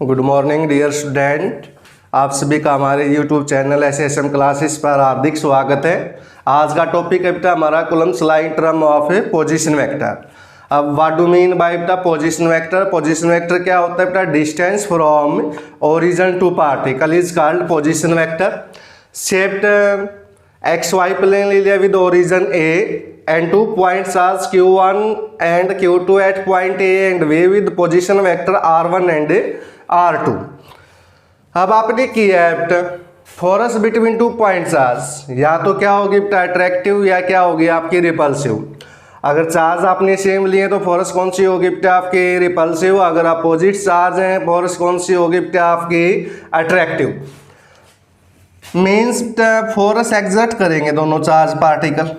Good morning dear student, आप सभी का हमारे यूट्यूब चैनल एसएसएम क्लासेस पर हार्दिक स्वागत है। आज का टॉपिक है बेटा हमारा Coulomb's law in term of a position vector. अब व्हाट डू मीन बाय बेटा पोजीशन वेक्टर? पोजीशन वेक्टर क्या होता है बेटा? Distance from origin to particle is called position vector. Shaped XY plane ले लिया with origin A and 2 points as Q1 and Q2 at point A and B with position vector R1 and R2। अब आपने किया है बेटा force between 2 points आज या तो क्या होगी बेटा अट्रैक्टिव या क्या होगी आपकी रिपल्सिव। अगर चार्ज आपने सेम लिए तो फोर्स कौन सी होगी बेटा आपकी रिपल्सिव। अगर अपोजिट चार्ज हैं फोर्स कौन सी होगी बेटा आपकी अट्रैक्टिव। मीन्स फोर्स एग्जर्ट करेंगे दोनों चार्ज पार्टिकल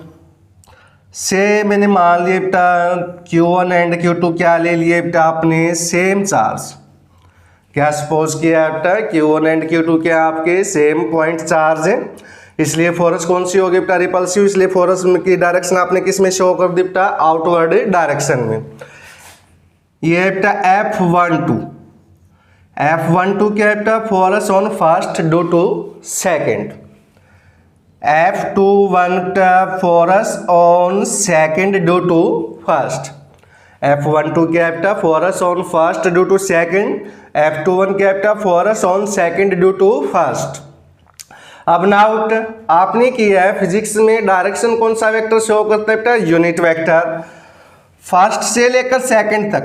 से। मैंने मान लिया बेटा Q1 एंड Q2 क्या ले लिए बेटा आपने सेम चार्ज। क्या सपोज किया बेटा Q1 एंड Q2 क्या आपके सेम पॉइंट चार्ज है, इसलिए फोर्स कौन सी होगी बेटा रिपल्सिव। इसलिए फोर्स की डायरेक्शन आपने किस में शो कर दी बेटा आउटवर्ड डायरेक्शन में। ये है बेटा F12 क्या है बेटा force on first due to second. F21 force on second due to first. F12 क्या है बेटा force on first due to second. F21 क्या है बेटा force on second due to first. अब नाउ आपने किया है फिजिक्स में डायरेक्शन कौन सा वेक्टर शो करता है बेटा यूनिट वेक्टर। फर्स्ट से लेकर सेकेंड तक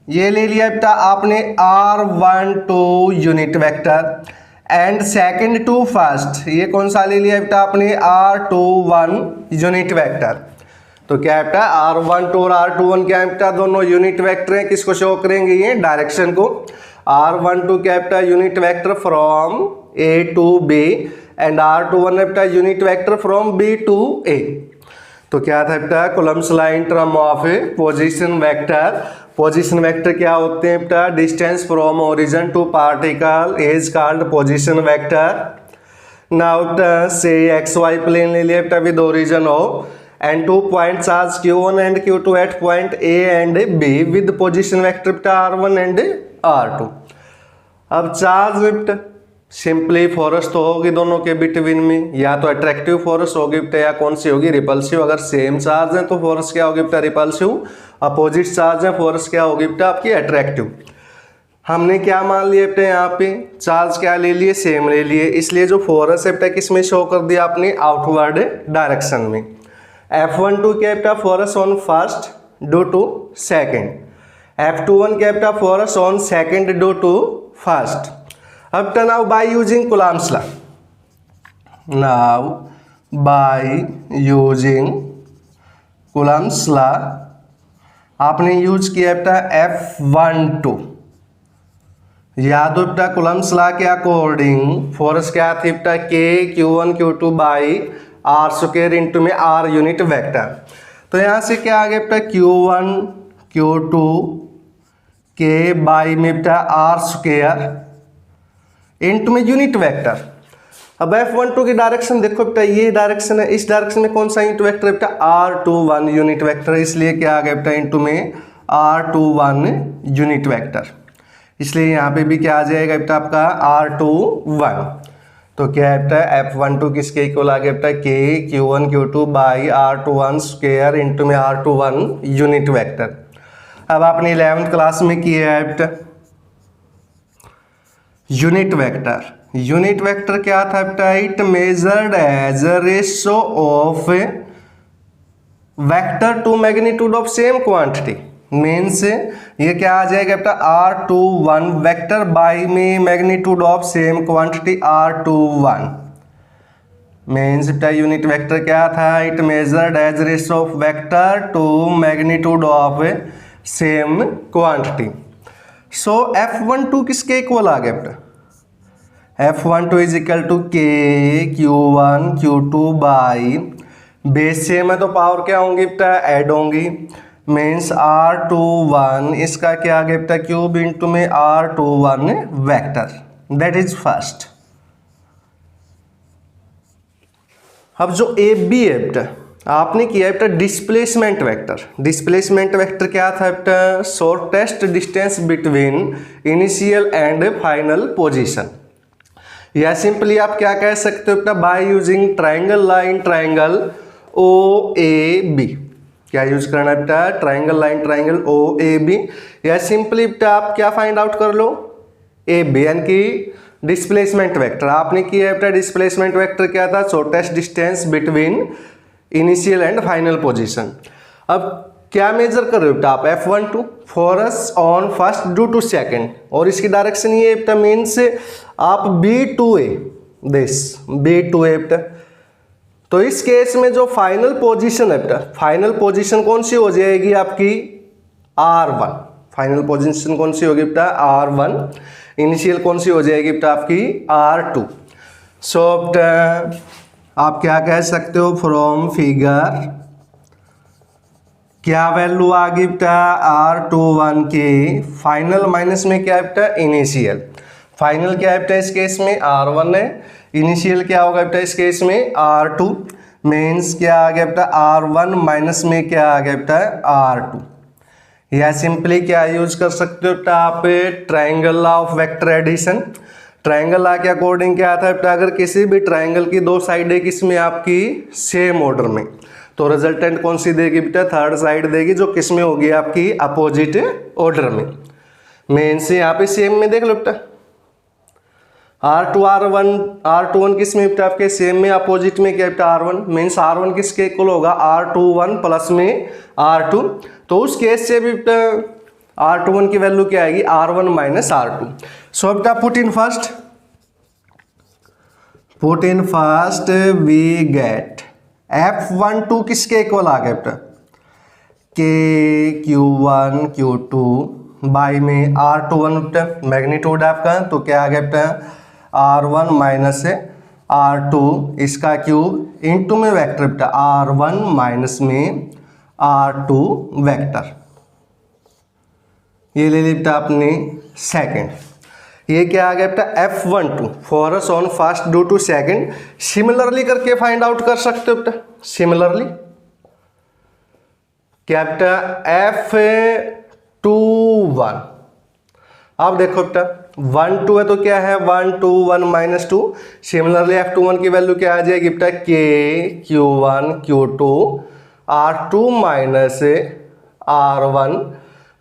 ये ले लिया बेटा आपने R12 unit vector and second to first ये कौन सा ले लिया बेटा आपने R21 यूनिट वेक्टर। तो क्या है बेटा R12 और R21 क्या है बेटा दोनों यूनिट वेक्टर हैं। किसको शो करेंगे ये डायरेक्शन को। R12 क्या है बेटा unit vector from A to B and R21 है बेटा unit vector from B to A। तो क्या था बेटा Coulomb's law in term of a position vector. Position vector क्या होते हैं बेटा distance from origin to particle is called position vector. Now say XY plane ले लिया बेटा with origin O and 2 points as Q1 and Q2 at point A and B with position vector बेटा R1 and R2। अब charge बेटा simply force तो होगी दोनों के बिटवीन में, या तो अट्रैक्टिव फोर्स होगी बेटा या कौन सी होगी रिपल्सिव। अगर सेम चार्ज है तो फोर्स क्या होगी बेटा रिपल्सिव। अपोजिट चार्ज है फोर्स क्या होगी बेटा आपकी अट्रैक्टिव। हमने क्या मान लिया बेटा यहाँ पे चार्ज क्या ले लिए सेम ले लिए, इसलिए जो फोर्स है बेटा किस में शो कर दिया आपने आउटवर्ड डायरेक्शन में। F12 क्या बेटा force on first due to second. F21 क्या बेटा force on second due to first. अब now by using Coulomb's law, now by using Coulomb's law आपने यूज किया बेटा F12। याद हो बेटा कूलम्ब्स लॉ के अकॉर्डिंग फोर्स क्या थी बेटा K Q1 Q2 by R square into में R यूनिट वेक्टर। तो यहाँ से क्या आ गया बेटा Q1 Q2 K बाई में बेटा R स्क्वायर इंटू में यूनिट वेक्टर। अब F12 की डायरेक्शन देखो बेटा ये डायरेक्शन है, इस डायरेक्शन में कौन सा यूनिट वेक्टर है बेटा R21 यूनिट वेक्टर, इसलिए क्या आ गया बेटा इंटू में R21 यूनिट वेक्टर। इसलिए यहाँ पे भी क्या आ जाएगा बेटा आपका R21। तो क्या है बेटा F12 किसके इक्वल आ गया बेटा K Q1 Q2 by R21 square into में R21 यूनिट वेक्टर। अब आपने 11th क्लास में किया है बेटा यूनिट वेक्टर। यूनिट वेक्टर क्या था बेटा it measured as a ratio of vector to magnitude of same quantity. Means ये क्या आ जाएगा बेटा R21 वेक्टर बाई में magnitude of same quantity R21। Means बेटा यूनिट वेक्टर क्या था it measured as ratio of vector to magnitude of same quantity. So F12 किसके इक्वल आ गया बेटा F12 is equal to K Q1 Q2 by base same है तो power क्या होंगी बेटा ऐड होंगी। मीन्स R21 इसका क्या आ गया बेटा क्यूब इंटू में R21 vector, that is first. अब जो AB है बेटा आपने किया बेटा डिस्प्लेसमेंट वेक्टर। डिस्प्लेसमेंट वेक्टर क्या था बेटा? Shortest distance between initial and final position. या सिंपली आप क्या कह सकते हो बेटा? By using triangle line triangle O A B. क्या यूज करना है बेटा? Triangle line triangle O A B. या सिंपली बेटा आप क्या फाइंड आउट कर लो? ए बी, यानी कि डिस्प्लेसमेंट वेक्टर। आपने किया बेटा डिस्प्लेसमेंट वेक्टर क्या था? Shortest distance between initial and final position. अब क्या मेजर कर रहे हो बेटा आप? F12 force on first due to second, और इसकी डायरेक्शन ये बेटा मीन से आप B2A दिस B2A बेटा। तो इस केस में जो फाइनल पोजीशन है बेटा, फाइनल पोजीशन कौन सी हो जाएगी आपकी? R1। फाइनल पोजीशन कौन सी होगी बेटा? R1। इनिशियल कौन सी हो जाएगी बेटा आपकी? R2। सो बेटा आप क्या कह सकते हो? फ्रॉम फिगर क्या वैल्यू आ गई बेटा? R21 की फाइनल माइनस में क्या है बेटा? इनिशियल। फाइनल क्या है बेटा इस केस में? R1 है। इनिशियल क्या होगा बेटा इस केस में? R2। मीन्स क्या आ गया बेटा? R1 माइनस में क्या आ गया बेटा? R2। या सिंपली क्या यूज कर सकते हो बेटा आप? Triangle law of vector addition. Triangle law के अकॉर्डिंग क्या आता है बेटा? अगर किसी भी ट्राइंगल की दो साइडें किसमें आपकी? सेम ऑर्डर में, तो रिजल्टेंट कौन सी देगी बेटा? थर्ड साइड देगी, जो किसमें होगी? आपकी अपोजिट ऑर्डर में। मीन्स यहाँ पे सेम में देख लो बेटा, R21 किस में बेटा? आपके सेम में। अपोजिट में क्या बेटा? R1। मीन्स R1 किसके इक्वल होगा? R21 प्लस में R2। तो उस केस से भी बेटा R21 की वैल्यू क्या आएगी? R1 minus R2। सो बेटा put in first we get F12 किसके इक्वल आ गया बेटा? K Q1 Q2 बाई में R21 बेटा मैग्नीट्यूड आपका, तो क्या आ गया बेटा? R1 माइनस R2 इसका क्यूब इंटू में वेक्टर बेटा R1 माइनस में R2 वेक्टर। ये ले ली बेटा आपने सेकंड। ये क्या आ गया बेटा? F12 force on first due to second. Similarly करके फाइंड आउट कर सकते हो बेटा। सिमिलरली क्या बेटा? F21। अब देखो बेटा 1 2 है तो क्या है? 1 2 1 माइनस 2। सिमिलरली F21 की वैल्यू क्या आ जाएगी बेटा? K Q1 Q2 R2 minus R1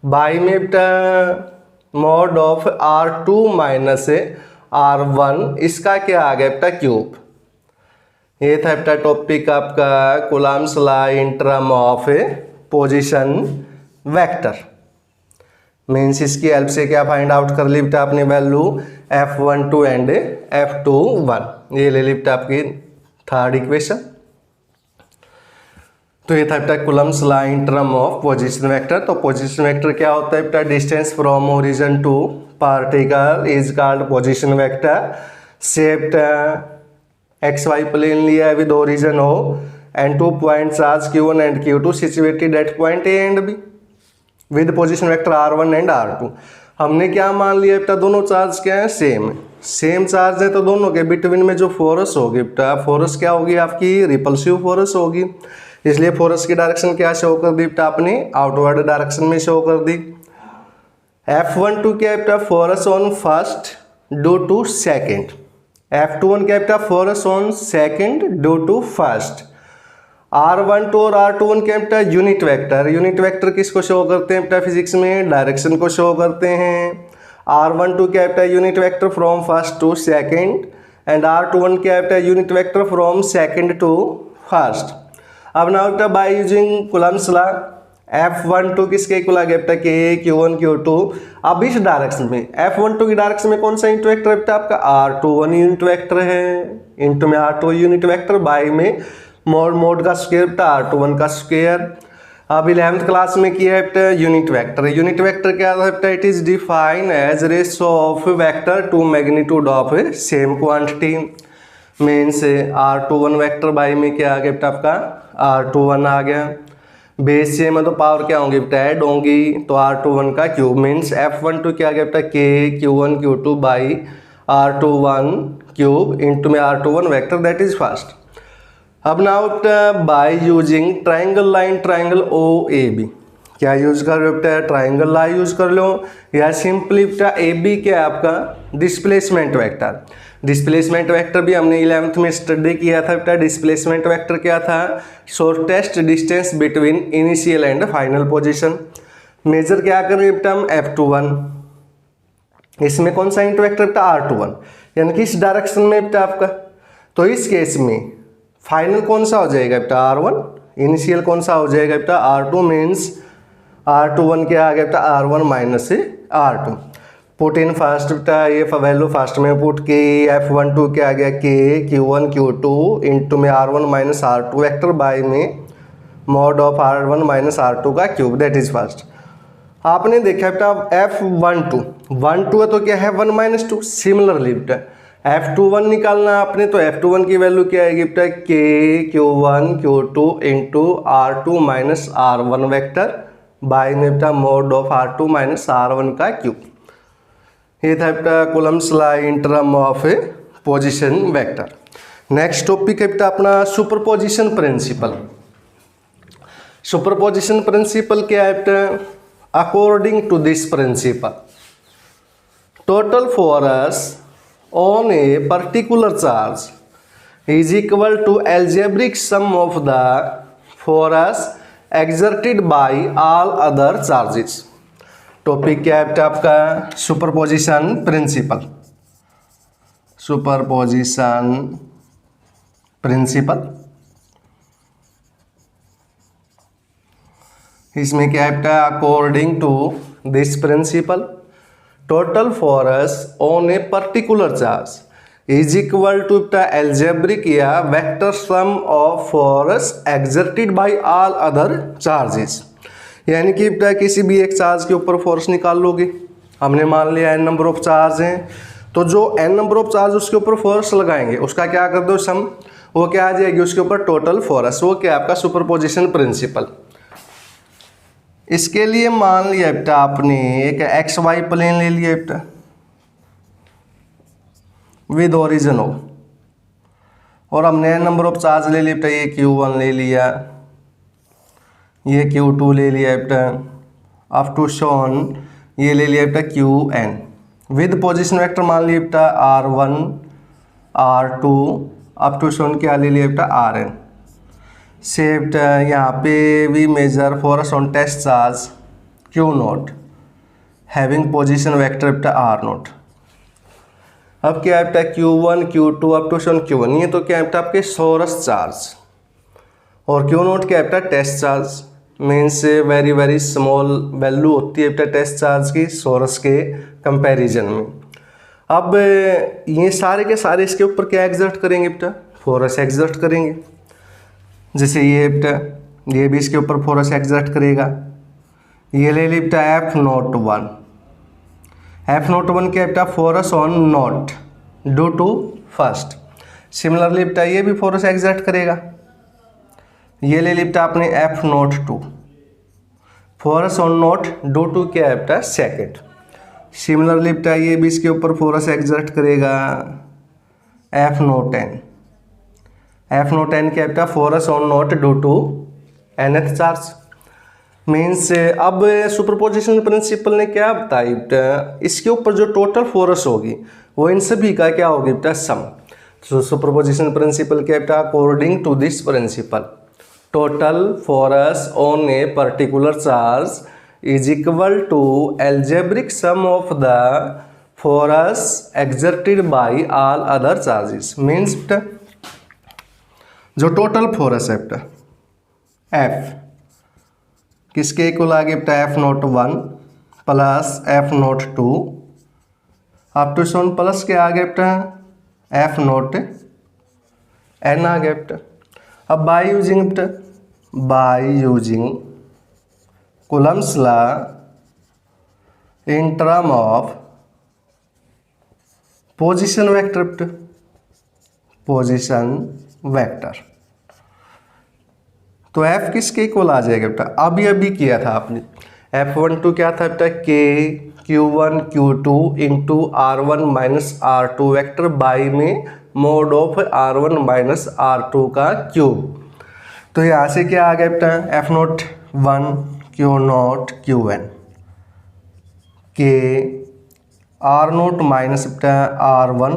by में बेटा mod of R2 minus R1 इसका क्या आ गया बेटा? क्यूब। ये था बेटा टॉपिक आपका Coulomb's law in term of position vector. Means इसकी हेल्प से क्या फाइंड आउट कर ली बेटा आपने? Value F12 and F21। ये ले ली बेटा आपकी थर्ड इक्वेशन। तो ये था बेटा Coulomb's law in term of position vector. तो पोजीशन वेक्टर क्या होता है बेटा? Distance from origin to particle is called position vector. Shaped XY plane लिया है with origin O and 2 point charge Q1 and Q2 situated at point A and B with position vector R1 and R2। हमने क्या मान लिया बेटा? दोनों charge क्या है? सेम चार्ज है, तो दोनों के बिटवीन में जो फोर्स होगी बेटा, फोर्स क्या होगी आपकी? रिपल्सिव फोर्स होगी। इसलिए फोर्स की डायरेक्शन क्या शो कर दी बेटा आपने? आउटवर्ड डायरेक्शन में शो कर दी। F12 क्या है बेटा? Force on first due to second. F21 क्या है बेटा? Force on second due to first. R12 और R21 क्या है बेटा? Unit vector. यूनिट वेक्टर किसको शो करते हैं बेटा फिजिक्स में? डायरेक्शन को शो करते हैं। R12 क्या है बेटा? Unit vector from first to second and R21 क्या है बेटा? Unit vector from second to first. अब नाउ बेटा by using Coulomb's law F12 किसके इक्वल आ गया बेटा? K Q1 Q2। अब इस डायरेक्शन में F12 की डायरेक्शन में कौन सा यूनिट वेक्टर है बेटा आपका? R21 यूनिट वेक्टर है, इंटू में R2 यूनिट वेक्टर बाई में मोड का स्क्वायर बेटा R21 का स्क्वायर। अब 11th क्लास में किया है बेटा यूनिट वेक्टर। यूनिट वेक्टर क्या है बेटा? It is defined as ratio of vector to magnitude of same quantity. Means R21 vector by में क्या आ गया बेटा आपका? R21 आ गया। बेस सेम है तो पावर क्या होंगी बेटा? ऐड होंगी, तो R21 का क्यूब। मीन्स F12 क्या आ गया बेटा? K Q1 Q2 by R21 cube into में R21 vector, that is first. अब नाउ बेटा by using triangle line triangle O A B, क्या यूज कर रहे हो बेटा, ट्राइंगल लाइन यूज कर लो या सिंपली बेटा ए बी क्या है आपका डिस्प्लेसमेंट वेक्टर। डिस्प्लेसमेंट वेक्टर भी हमने 11th में स्टडी किया था बेटा। डिस्प्लेसमेंट वेक्टर क्या था, shortest distance between initial and final position. Measure क्या करेंगे बेटा हम F21, इसमें कौन सा इंट वेक्टर बेटा R21, यानी कि इस डायरेक्शन में बेटा आपका। तो इस केस में फाइनल कौन सा हो जाएगा बेटा R1, इनिशियल कौन सा हो जाएगा बेटा R2, मीन्स R21 क्या आ गया बेटा R1 minus R2। Put in fast बेटा ये वैल्यू फास्ट में पुट के F12 क्या आ गया के Q1 Q2 इंटू में R1 minus R2 vector by में mod of R1 minus R2 का क्यूब, दैट इज फास्ट। आपने देखा बेटा F12 है तो क्या है 1 माइनस 2। सिमिलरली बेटा F21 निकालना आपने तो F21 की वैल्यू क्या आएगी बेटा के Q1 Q2 into R2 minus R1 vector by में बेटा mod of R2 minus R1 का क्यूब। ये था बेटा Coulomb's law in term of position vector. Next topic है बेटा अपना सुपरपोजिशन प्रिंसिपल। सुपरपोजिशन प्रिंसिपल क्या है बेटा, according to this principle total force on a particular charge is equal to algebraic sum of the force exerted by all other charges। Topic क्या है बेटा आपका सुपरपोजिशन प्रिंसिपल। सुपरपोजिशन प्रिंसिपल इसमें क्या है बेटा according to this principle total force on a particular charge is equal to algebraic या vector sum of force exerted by all other charges. यानी कि बेटा किसी भी एक चार्ज के ऊपर फोर्स निकाल लोगे, हमने मान लिया n नंबर ऑफ चार्ज हैं, तो जो n नंबर ऑफ चार्ज उसके ऊपर फोर्स लगाएंगे उसका क्या कर दो सम, वो क्या आ जाएगी उसके ऊपर टोटल फोर्स, वो क्या आपका सुपरपोजिशन प्रिंसिपल। इसके लिए मान लिया बेटा आपने एक एक्स वाई प्लेन ले लिया बेटा विद ओरिजिन हो, और हमने नंबर ऑफ चार्ज ले लिया बेटा, ये Q1 ले लिया, ये Q2 ले लिया बेटा, अप टू शोन ये ले लिया बेटा Qn विद पोजीशन वेक्टर मान लिया बेटा R1 R2 up to shown क्या ले लिया बेटा Rn। से बेटा यहाँ पे भी measure force on test charge Q0 having position vector बेटा R0। अब क्या है बेटा Q1 Q2 up to so on Q1, ये तो क्या है बेटा आपके सोरस चार्ज, और Q0 क्या है बेटा test charge, means very very small value होती है बेटा टेस्ट चार्ज की सोरस के कंपैरिजन में। अब ये सारे के सारे इसके ऊपर क्या एग्जर्ट करेंगे बेटा, फोर्स एग्जर्ट करेंगे। जैसे ये बेटा ये भी इसके ऊपर फोर्स एग्जर्ट करेगा, ये ले ली बेटा F01। F01 क्या बेटा force on nought due to first. Similarly बेटा ये भी फोर्स एग्जर्ट करेगा, ये ले ली बेटा आपने F02 force on nought due to क्या है बेटा सेकेंड। सिमिलरली बेटा ये भी इसके ऊपर फोर्स एग्जर्ट करेगा F010। F010 क्या बेटा force on nought due to nth charge. Means अब सुपरपोजिशन प्रिंसिपल ने क्या बताई बेटा, इसके ऊपर जो टोटल फोर्स होगी वो इन सभी का क्या होगी बेटा सम। तो सुपरपोजिशन प्रिंसिपल क्या बेटा according to this principle total force on a particular charge is equal to algebraic sum of the force exerted by all other charges. Means बेटा जो टोटल फोर्स है बेटा F किसके इक्वल आ गया बेटा F01 plus F02 up to so on plus के आ गया बेटा F0n आ गया बेटा। अब बाय यूजिंग बेटा by using Coulomb's law in term of position vector बेटा पोजीशन वेक्टर, तो F किसके इक्वल आ जाएगा बेटा, अभी किया था आपने F12 क्या था बेटा K Q1 Q2 into R1 minus R2 vector by में mod of R1 minus R2 का क्यूब। तो यहाँ से क्या आ गया बेटा, F nought 1 Q note Q N के आर नोट माइनस बेटा R1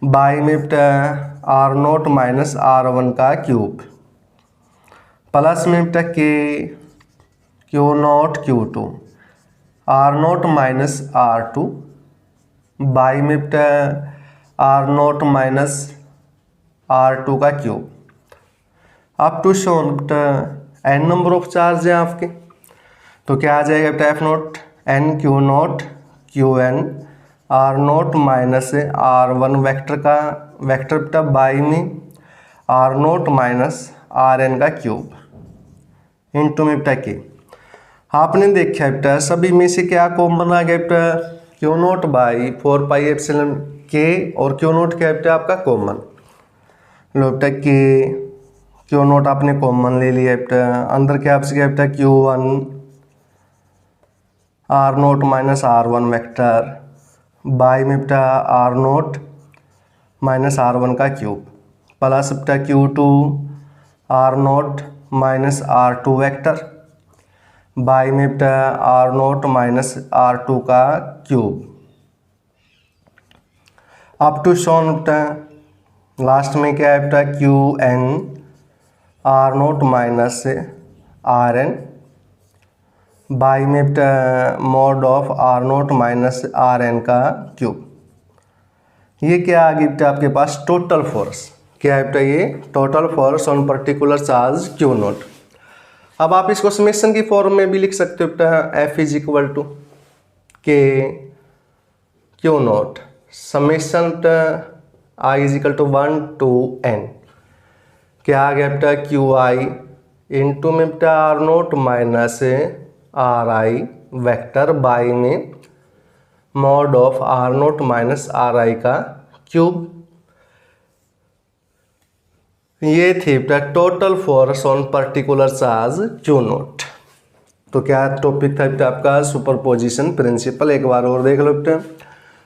बाई में बेटा आर नोट माइनस R1 का क्यूब प्लस में बेटा K Q note Q2 R note minus R2 by में बेटा आर नोट माइनस R2 का क्यूब अप टू शोन बेटा एन नंबर ऑफ चार्ज है आपके। तो क्या आ जाएगा बेटा, F nought N Q note Q N R note minus R1 vector का वेक्टर बेटा बाई में R note minus R N का क्यूब इंटू में बेटा के। आपने देखा बेटा सभी में से क्या कॉमन आ गया बेटा, Q note by 4 pi epsilon के और क्यू नोट क्या बेटा आपका कॉमन। लो बेटा के क्यू नोट आपने कॉमन ले लिया बेटा, अंदर क्या आपसे क्या बेटा Q1 R note minus R1 vector by में बेटा आर नोट माइनस R1 का क्यूब प्लस बेटा Q2 R note minus R2 vector by में बेटा आर नोट माइनस R2 का क्यूब अप टू शोन बेटा लास्ट में क्या है बेटा Qn R note minus R N by में बेटा mod of R note minus R N का क्यूब। ये क्या आ गई बेटा आपके पास टोटल फोर्स, क्या है बेटा ये total force on particular charge Q note. अब आप इसको समेशन की फॉर्म में भी लिख सकते हो बेटा, F is equal to K Q note summation I is equal to 1 to n। क्या आ गया बेटा क्यू आई इंटू में बेटा R note minus R I vector by में mod of R note minus R I का cube. ये थी बेटा total force on particular charge Q naught. तो क्या टॉपिक था बेटा आपका सुपरपोजिशन प्रिंसिपल। एक बार और देख लो बेटा,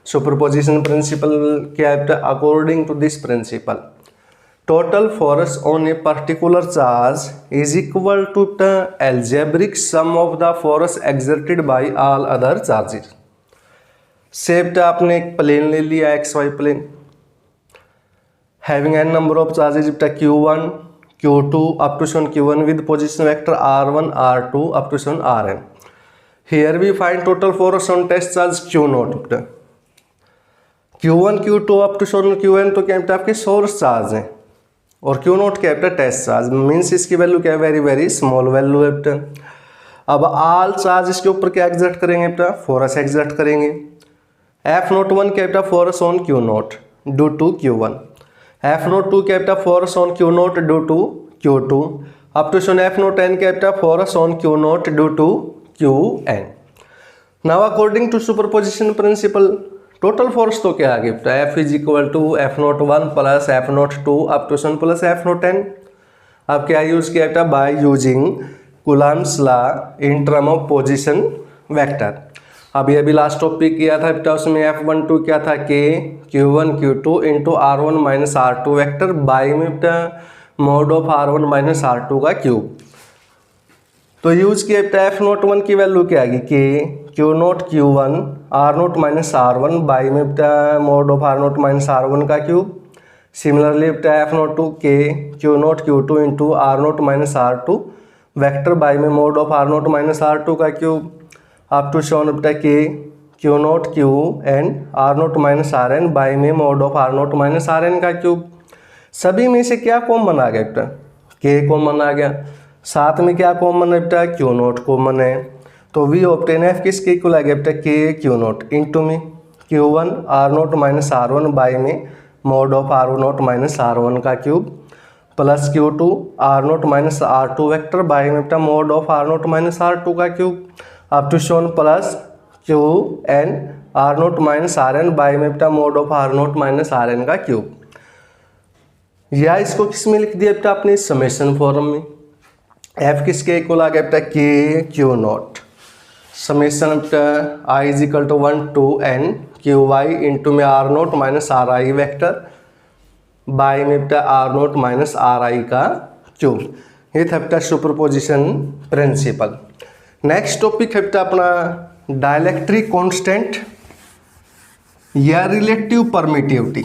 सुपरपोजिशन प्रिंसिपल क्या है बेटा, according to this principle total force on a particular charge is equal to the algebraic sum of the force exerted by all other charges। सेप्ट आपने एक प्लेन ले लिया XY plane having n number of charges बेटा Q1 Q2 up to so on Q1 with position vector R1 R2 up to so on Rn। Here we find total force on test charge Q nought बेटा Q1 Q2 up to shown Qn तो क्या बेटा आपके source charge हैं और Q note क्या बेटा test charge means इसकी वैल्यू क्या है वेरी वेरी स्मॉल वैल्यू है बेटा। अब आल चार्ज इसके ऊपर क्या एग्जर्ट करेंगे बेटा, फोर्स एग्जर्ट करेंगे। एफ नोट 1 क्या बेटा force on Q nought due to Q1, F note 2 क्या बेटा force on Q nought due to Q2 up to so on F nought n क्या बेटा force on Q nought due to Qn। Now according to superposition principle total force तो क्या आ गया बेटा, F is equal to F nought 1 plus F note 2 up to so on plus F nought n। अब क्या use किया बेटा, by using Coulomb's law in term of position vector. अब ये भी लास्ट टॉपिक किया था बेटा, उसमें F12 क्या था के Q1 Q2 into R1 minus R2 vector by में बेटा mod of R1 minus R2 का क्यूब। तो यूज किया बेटा एफ नोट 1 की वैल्यू क्या आएगी K Q naught Q1 R note minus R1 by में बेटा mod of R note minus R1 का क्यूब। सिमिलरली बेटा F note 2 K Q note Q2 into R note minus R2 vector by में mod of R note minus R2 का cube up to shown बेटा K Q note Q N R note minus R N by में mod of R note minus R N का cube. सभी में से क्या common आ गया बेटा, के कॉमन आ गया, साथ में क्या कॉमन है बेटा क्यू नोट कॉमन है। तो वी ऑब्टेन एफ किसके इक्वल आ गया बेटा के क्यू नोट इंटू में Q1 R note minus R1 by में mod of R note minus R1 का cube plus Q2 R note minus R2 vector by में बेटा mod of R note minus R2 का cube up to shown plus Qn R note minus Rn by में बेटा mod of R note minus Rn का cube. या इसको किस में लिख दिया बेटा आपने समेशन फॉर्म में, एफ किसके इक्वल आ गया बेटा K Q note summation I is equal to 1 to n Q Y into में R note minus R I vector by में R note minus R I का क्यूब। ये था सुपरपोजिशन प्रिंसिपल। नेक्स्ट टॉपिक है अपना डाइलेक्ट्रिक कांस्टेंट या relative permittivity.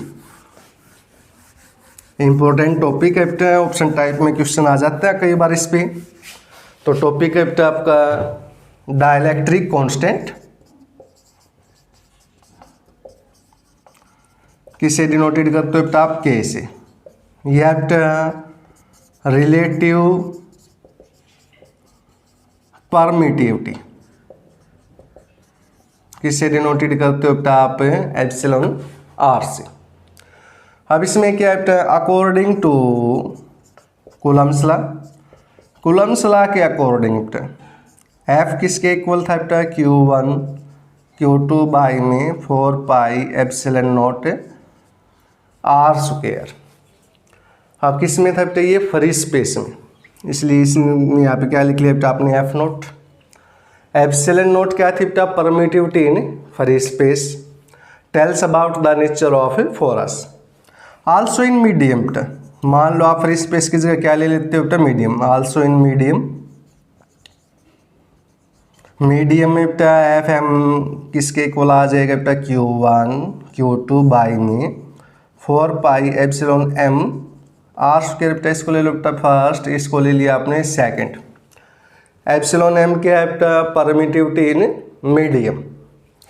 Important topic है, option type में क्वेश्चन आ जाता है कई बार इस पे। तो टॉपिक है आपका डाइलेक्ट्रिक कांस्टेंट, किसे डिनोटेड करते हो आप के से, या रिलेटिव परमिटिविटी किससे डिनोटेड करते हो आप एप्सिलॉन आर से। अब इसमें क्या है according to Coulomb's law, Coulomb's law के अकॉर्डिंग एफ किसके इक्वल था Q1 Q2 बाई में 4 pi epsilon not R square. अब किस में था ये फ्री स्पेस में, इसलिए इसमें यहाँ पे क्या लिख लिया आपने एफ नोट। एप्सिलॉन नोट क्या थी permittivity in free space, tells about the nature of forces. Also in medium, मान लो आप फ्री स्पेस की जगह क्या ले लेते हो medium. Also in medium, medium में एफ एम किसके इक्वल आ जाएगा Q1 Q2 बाई में 4 pi epsilon M R square. इसको ले लो फर्स्ट, इसको ले लिया आपने सेकंड। एप्सिलॉन एम क्या है परमिटिविटी इन मीडियम,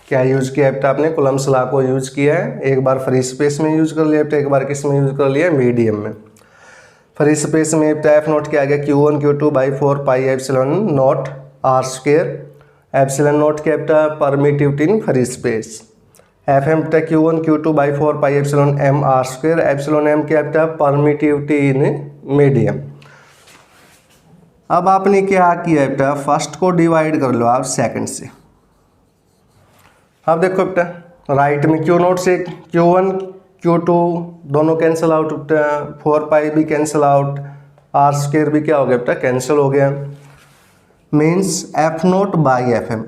क्या यूज किया है आपने कूलम्स लॉ को यूज किया है। एक बार फ्री स्पेस में यूज कर लिया, एक बार किस में यूज कर लिया मीडियम में। फ्री स्पेस में एफ नोट क्या आ गया Q1 Q2 by 4 pi epsilon not R square. Epsilon not क्या permittivity in free space. F M Q1 Q2 by 4 pi epsilon M R square. Epsilon M क्या permittivity in medium. अब आपने क्या किया first को डिवाइड कर लो आप second से। अब देखो राइट में Q नोट से Q1 Q2 दोनों कैंसिल आउट, 4 पाई भी कैंसिल आउट, आर स्क्वायर भी क्या हो गया कैंसिल हो गया। Means F nought by F M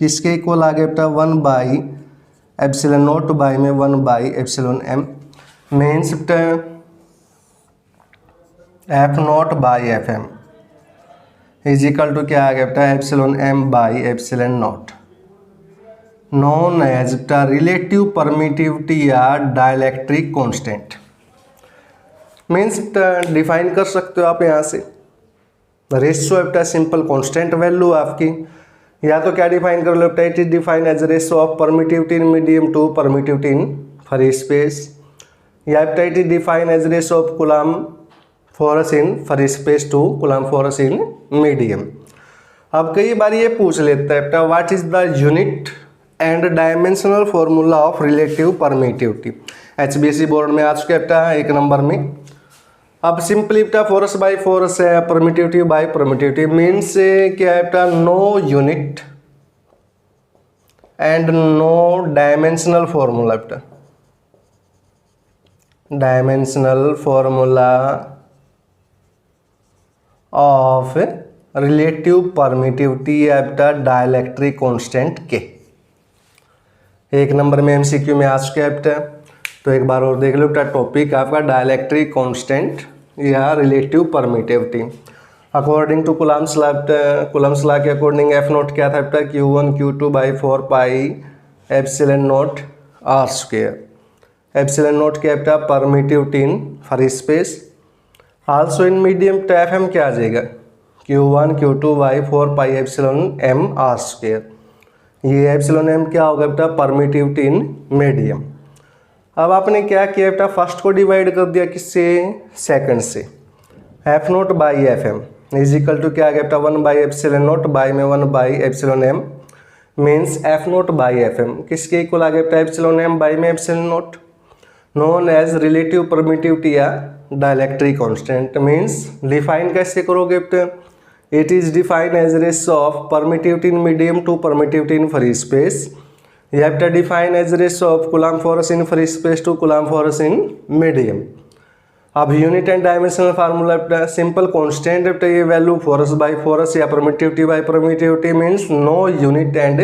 किसके इक्वल आ गया 1 बाई एप्सिलॉन नोट बाई में 1 by epsilon M. Means F nought by F M is equal to क्या आ गया epsilon M by epsilon nought, known as relative permittivity या dielectric constant. Means define कर सकते हो आप यहाँ से रेशियो एप्टा सिंपल कांस्टेंट वैल्यू आपकी, या तो क्या डिफाइन कर लो it is define as ratio of permittivity in medium to permittivity in free space, या it is define as ratio of Coulomb force in free space to Coulomb force in medium. अब कई बार ये पूछ लेता है what is the unit and dimensional formula of relative permittivity. HBSC board में आ चुके एक नंबर में। अब सिंपली फोरस बाई फोरस है, परमिटिविटी बाई परमिटिविटी। मीन्स क्या है no unit and no dimensional formula, dimensional formula of relative permittivity या डाइलेक्ट्रिक कांस्टेंट के। एक नंबर में MCQ में आ चुके हैं। तो एक बार और देख लो टॉपिक आपका डाइलेक्ट्रिक कांस्टेंट या relative permittivity. According to Coulomb's law, Coulomb's law के अकॉर्डिंग एफ नोट क्या था Q1 Q2 by 4 pi epsilon naught R square. Epsilon naught क्या permittivity in free space. Also in medium F M क्या आ जाएगा Q1 Q2 by 4 pi epsilon M R square. ये epsilon M क्या होगा permittivity in medium. अब आपने क्या किया फर्स्ट को डिवाइड कर दिया किससे सेकंड से। F nought by F M is equal to क्या आ गया 1 बाई एप्सिलॉन नोट बाई में 1 by epsilon M. Means F nought by F M किसके इक्वल आ गया एप्सिलॉन एम बाई में epsilon nought, known as relative permittivity या dielectric constant. Means define कैसे करोगे it is define as ratio of permittivity in medium to permittivity in free space. You have to define as ratio of Coulomb force in free space to Coulomb force in medium. अब unit and dimensional formula बेटा simple constant बेटा ये value force by force या permittivity by permittivity means no unit and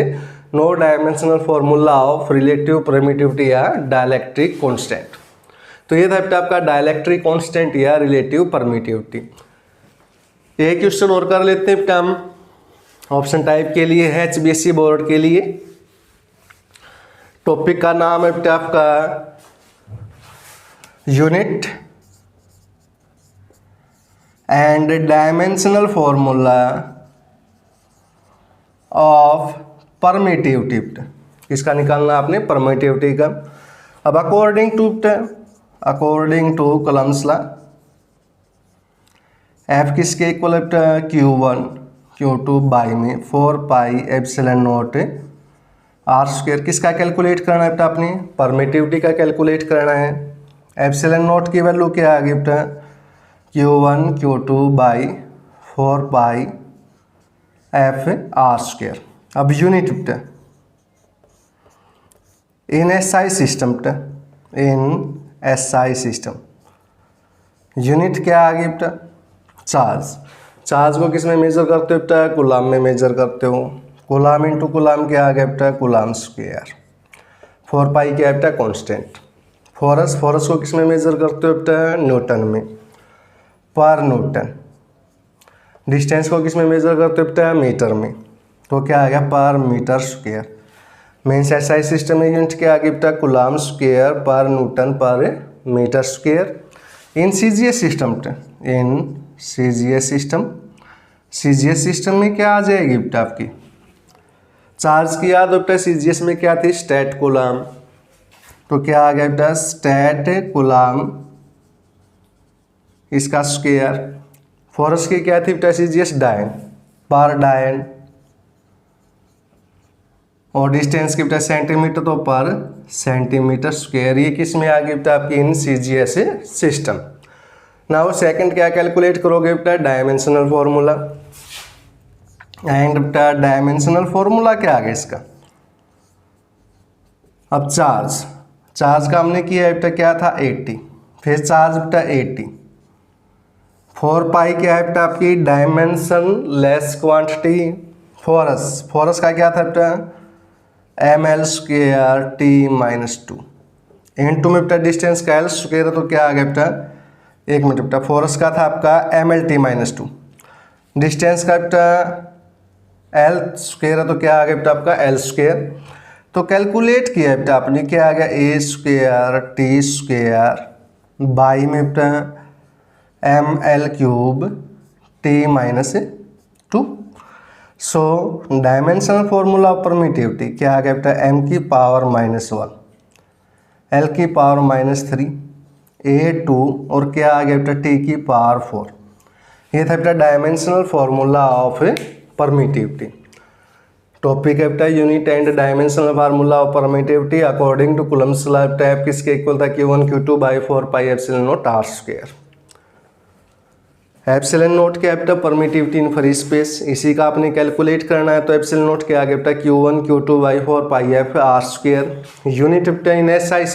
no dimensional formula of relative permittivity या dielectric constant. तो ये था बेटा आपका डायलेक्ट्रिक कांस्टेंट या रिलेटिव परमिटिविटी। एक क्वेश्चन और कर लेते हैं बेटा हम ऑप्शन टाइप के लिए है HBSC बोर्ड के लिए। टॉपिक का नाम है बेटा आपका unit and dimensional formula of permittivity. किसका निकालना आपने? परमिटिविटी का। अब according to Coulomb's law F किसके इक्वल है? Q1 Q2 बाई में 4 pi epsilon not R square. किसका कैलकुलेट करना है बेटा? अपनी परमिटिविटी का कैलकुलेट करना है। एप्सिलॉन नॉट की वैल्यू क्या आ गई बेटा? Q1 Q2 by 4 pi F R square. अब यूनिट बेटा इन SI सिस्टम बेटा, इन SI सिस्टम यूनिट क्या आ गई बेटा? चार्ज। चार्ज को किस में मेजर करते हो बेटा? कूलाम में मेजर करते हो। कूलाम इंटू कूलाम क्या आ गया बेटा? Coulomb square. 4 पाई क्या है बेटा? कांस्टेंट। फोरस को किस में मेजर करते हो बेटा? न्यूटन में, पर न्यूटन। डिस्टेंस को किस में मेजर करते हो बेटा? मीटर में। तो क्या आ गया? Per metre square. Means SI system में यूनिट क्या आ गई बेटा? Coulomb square per newton per metre square. In CGS system बेटा, इन CGS सिस्टम में क्या आ जाएगी बेटा आपकी? चार्ज की याद हो बेटा CGS में क्या थी? Stat coulomb. तो क्या आ गया बेटा? स्टैट कूलाम इसका स्क्वायर। फोरस की क्या थी बेटा? CGS डायन, पर डायन। और डिस्टेंस की बेटा सेंटीमीटर, तो पर सेंटीमीटर स्क्वायर। ये किस में आ गई बेटा आपकी? इन CGS सिस्टम। नाउ सेकंड क्या कैलकुलेट करोगे बेटा? Dimensional formula. एंड बेटा डायमेंशनल फॉर्मूला क्या आ गया इसका? अब चार्ज का हमने किया बेटा क्या था? 80। फिर चार्ज बेटा 80। 4 पाई क्या है बेटा आपकी? Dimension less quantity. फोरस का क्या था बेटा? ml square t minus 2 into में बेटा डिस्टेंस का l स्क्वायर। तो क्या आ गया बेटा? 1 मिनट बेटा, फोरस का था आपका mlt माइनस 2, डिस्टेंस का बेटा l स्क्वायर। तो क्या आ गया बेटा आपका? l square. तो कैलकुलेट किया है बेटा आपने, क्या आ गया? a square t square by में बेटा ml cube t minus 2। So dimensional formula of permittivity क्या आ गया बेटा? m की पावर -1, l की पावर -3, a2 और क्या आ गया बेटा? t की पावर 4। ये था बेटा dimensional formula of permittivity. Topic है बेटा unit and dimensional formula of permittivity according to Coulomb's law. टाइप किसके इक्वल था? Q1 Q2 by 4 pi epsilon not R square. Epsilon not क्या है बेटा? Permittivity in free space. इसी का आपने कैलकुलेट करना है। तो एप्सिलॉन नॉट क्या आ गया बेटा? Q1 Q2 by 4 pi F R square. Unit बेटा इन SI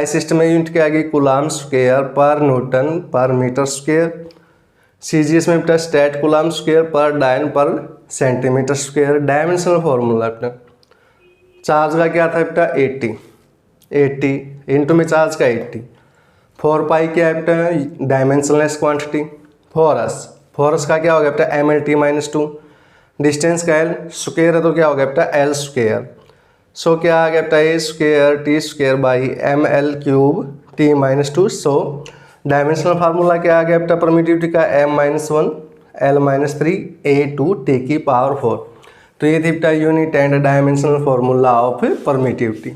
सिस्टम में यूनिट क्या आ गई? Coulomb square per newton per metre square. CGS में बेटा स्टैट कूलाम स्क्वायर पर डायन पर सेंटीमीटर स्क्वायर। डायमेंशनल फॉर्मूला बेटा चार्ज का क्या था बेटा? 80 इंटू में चार्ज का 80। 4 पाई क्या है बेटा? Dimensionless quantity. फोरस का क्या हो गया बेटा? mlt माइनस 2, डिस्टेंस का l स्क्वायर है। तो क्या हो गया बेटा? l square. सो क्या आ गया बेटा? a square t square by ml cube t minus 2। So dimensional formula क्या आ गया बेटा परमिटिविटी का? m-1 l-3 a2 t की पावर 4। तो ये थी बेटा unit and dimensional formula of permittivity.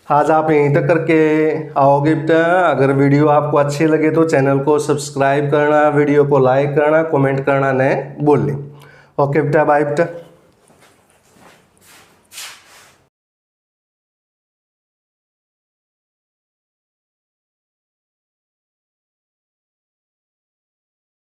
आज आप यहीं तक करके आओगे बेटा। अगर वीडियो आपको अच्छी लगे तो चैनल को सब्सक्राइब करना, वीडियो को लाइक करना, कमेंट करना न भूलें। ओके बेटा, बाय बेटा।